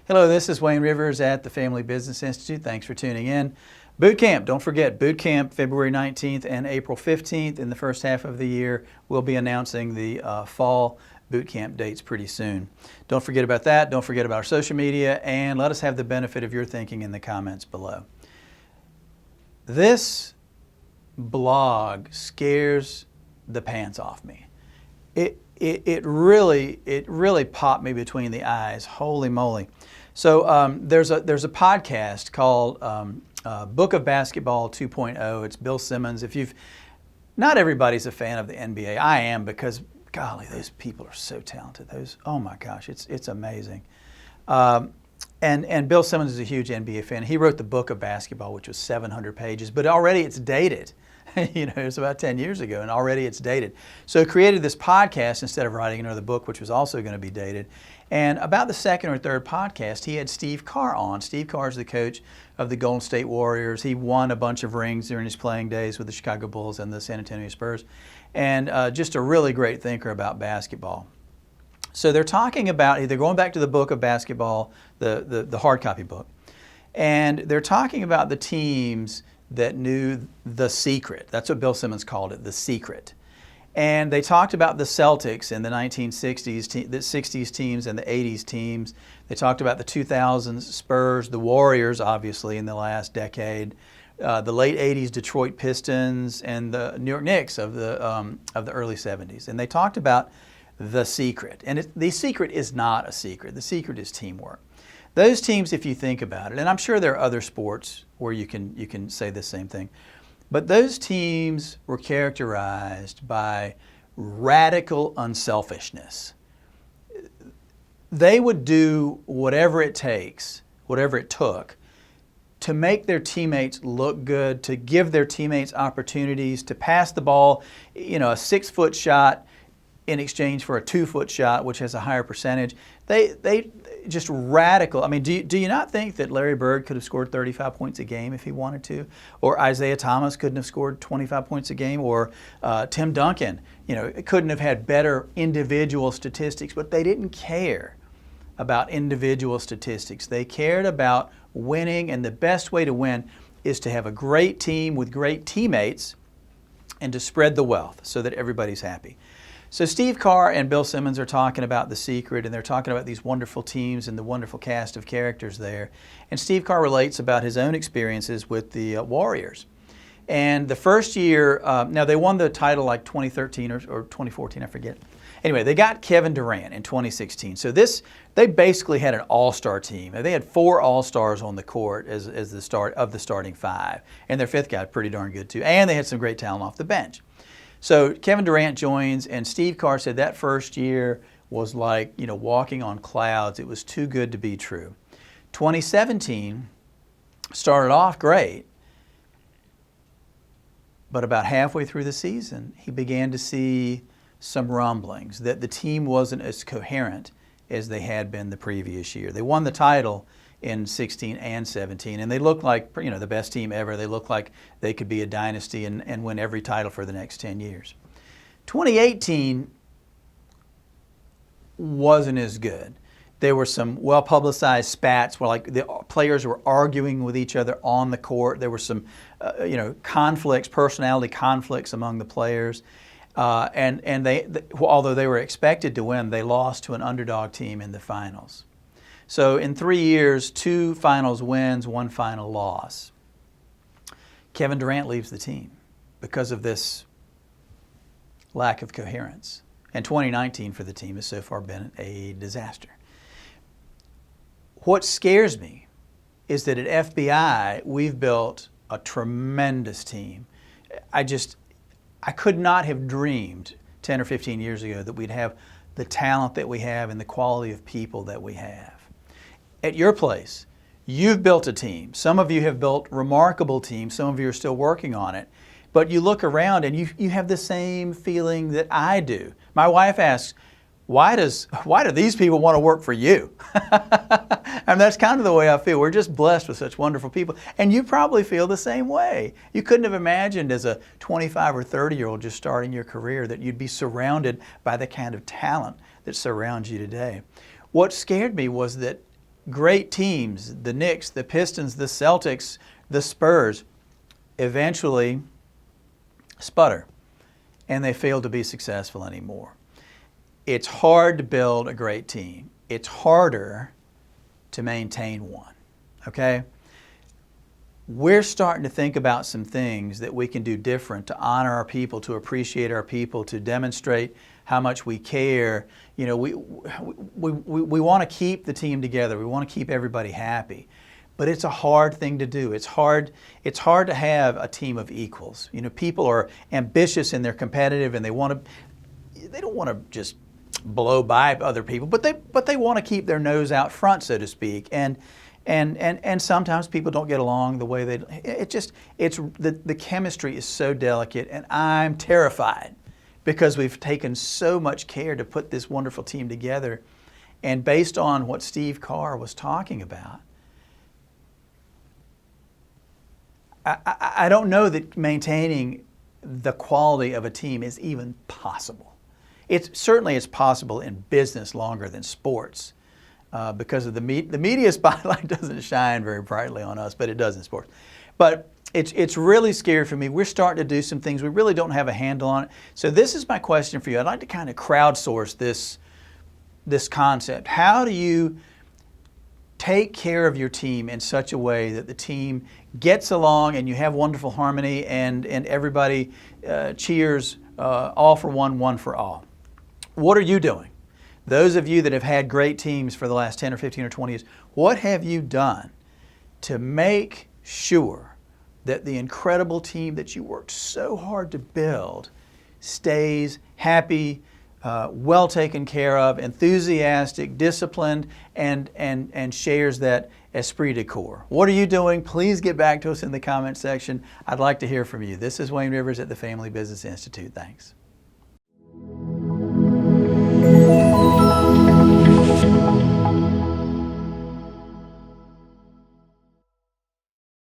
Hello, this is Wayne Rivers at the Family Business Institute. Thanks for tuning in. Boot camp, don't forget, boot camp February 19th and April 15th. In the first half of the year, we'll be announcing the fall boot camp dates pretty soon. Don't forget about that. Don't forget about our social media, and let us have the benefit of your thinking in the comments below. This blog scares the pants off me. It really popped me between the eyes. Holy moly! So there's a podcast called Book of Basketball 2.0. It's Bill Simmons. Not everybody's a fan of the NBA. I am, because golly, those people are so talented. Oh my gosh, it's amazing. And Bill Simmons is a huge NBA fan. He wrote the Book of Basketball, which was 700 pages, but already it's dated. It was about 10 years ago, and already it's dated. So he created this podcast instead of writing another book, which was also going to be dated. And about the second or third podcast, he had Steve Kerr on. Steve Kerr is the coach of the Golden State Warriors. He won a bunch of rings during his playing days with the Chicago Bulls and the San Antonio Spurs, and just a really great thinker about basketball. So they're talking about, they're going back to the Book of Basketball, the hard copy book, and they're talking about the teams that knew the secret. That's what Bill Simmons called it, the secret. And they talked about the Celtics in the 1960s, the 60s teams and the 80s teams. They talked about the 2000s Spurs, the Warriors, obviously, in the last decade, the late 80s Detroit Pistons, and the New York Knicks of the early 70s. And they talked about the secret. And the secret is not a secret. The secret is teamwork. Those teams, if you think about it, and I'm sure there are other sports where you can say the same thing, but those teams were characterized by radical unselfishness. They would do whatever it takes, whatever it took, to make their teammates look good, to give their teammates opportunities, to pass the ball, a 6-foot shot in exchange for a 2-foot shot, which has a higher percentage. They just radical. I mean, do you not think that Larry Bird could have scored 35 points a game if he wanted to? Or Isaiah Thomas couldn't have scored 25 points a game? Or Tim Duncan, couldn't have had better individual statistics, but they didn't care about individual statistics. They cared about winning, and the best way to win is to have a great team with great teammates and to spread the wealth so that everybody's happy. So Steve Kerr and Bill Simmons are talking about the secret, and they're talking about these wonderful teams and the wonderful cast of characters there. And Steve Kerr relates about his own experiences with the Warriors. And the first year, now they won the title like 2013 or 2014, I forget. Anyway, they got Kevin Durant in 2016. So they basically had an all-star team. They had 4 all-stars on the court as the start of the starting 5. And their 5th guy pretty darn good too. And they had some great talent off the bench. So Kevin Durant joins, and Steve Kerr said that first year was like, walking on clouds. It was too good to be true. 2017 started off great, but about halfway through the season, he began to see some rumblings that the team wasn't as coherent as they had been the previous year. They won the title in 16 and 17, and they looked like the best team ever. They looked like they could be a dynasty and win every title for the next 10 years. 2018 wasn't as good. There were some well-publicized spats where the players were arguing with each other on the court. There were some conflicts, personality conflicts among the players. And although they were expected to win, they lost to an underdog team in the finals. So in 3 years, 2 finals wins, 1 final loss. Kevin Durant leaves the team because of this lack of coherence. And 2019 for the team has so far been a disaster. What scares me is that at FBI, we've built a tremendous team. I could not have dreamed 10 or 15 years ago that we'd have the talent that we have and the quality of people that we have. At your place, you've built a team. Some of you have built remarkable teams. Some of you are still working on it. But you look around and you have the same feeling that I do. My wife asks, why do these people want to work for you? And that's kind of the way I feel. We're just blessed with such wonderful people. And you probably feel the same way. You couldn't have imagined as a 25 or 30-year-old just starting your career that you'd be surrounded by the kind of talent that surrounds you today. What scared me was that great teams, the Knicks, the Pistons, the Celtics, the Spurs, eventually sputter and they fail to be successful anymore. It's hard to build a great team. It's harder to maintain one, okay? We're starting to think about some things that we can do different to honor our people, to appreciate our people, to demonstrate how much we care. You know, we want to keep the team together. We want to keep everybody happy. But it's a hard thing to do. It's hard to have a team of equals. You know, people are ambitious and they're competitive and they don't want to just blow by other people, but they want to keep their nose out front, so to speak. And sometimes people don't get along the way the chemistry is so delicate, and I'm terrified because we've taken so much care to put this wonderful team together. And based on what Steve Carr was talking about, I don't know that maintaining the quality of a team is even possible. Certainly it's possible in business longer than sports. Because of the media spotlight doesn't shine very brightly on us, but it does in sports. But it's really scary for me. We're starting to do some things we really don't have a handle on it. So this is my question for you. I'd like to kind of crowdsource this concept. How do you take care of your team in such a way that the team gets along and you have wonderful harmony and everybody cheers all for one, one for all? What are you doing? Those of you that have had great teams for the last 10 or 15 or 20 years, what have you done to make sure that the incredible team that you worked so hard to build stays happy, well taken care of, enthusiastic, disciplined, and shares that esprit de corps? What are you doing? Please get back to us in the comment section. I'd like to hear from you. This is Wayne Rivers at the Family Business Institute. Thanks.